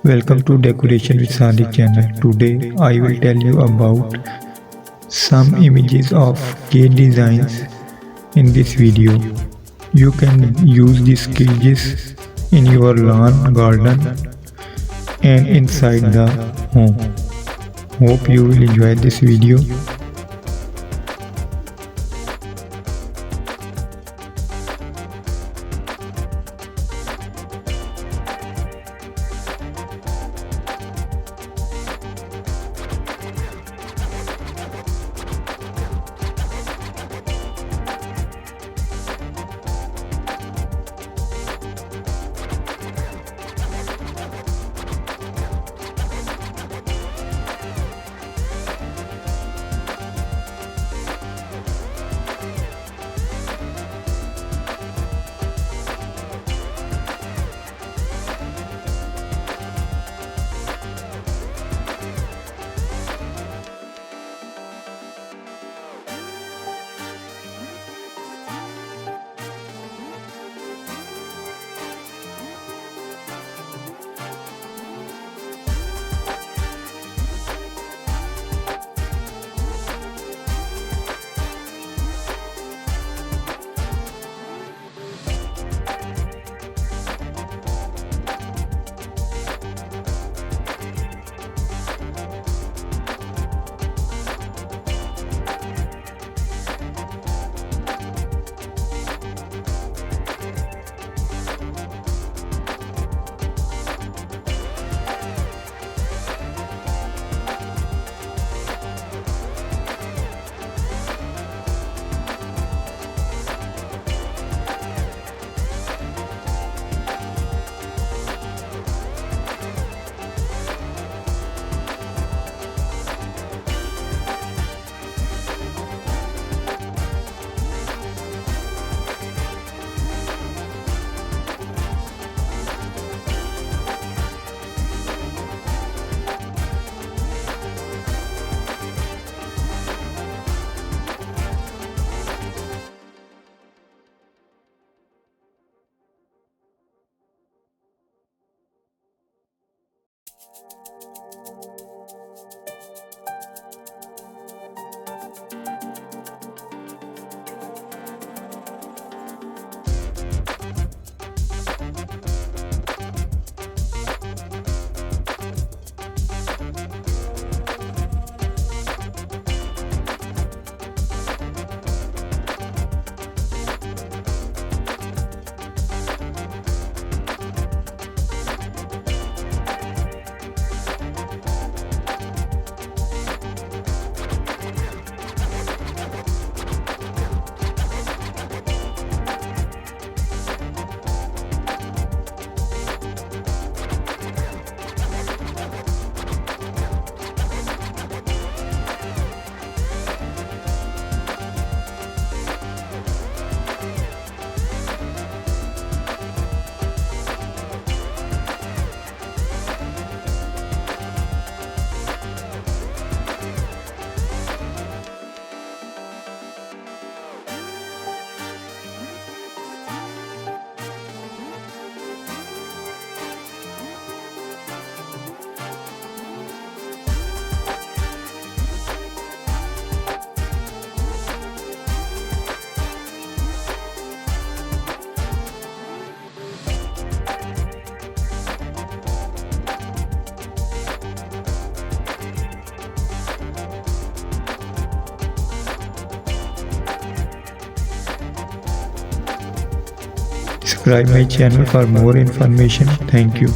Welcome to Decoration with Sadiq channel. Today I will tell you about some images of cage designs in this video. You can use these cages in your lawn, garden and inside the home. Hope you will enjoy this video. Subscribe my channel for more information. Thank you.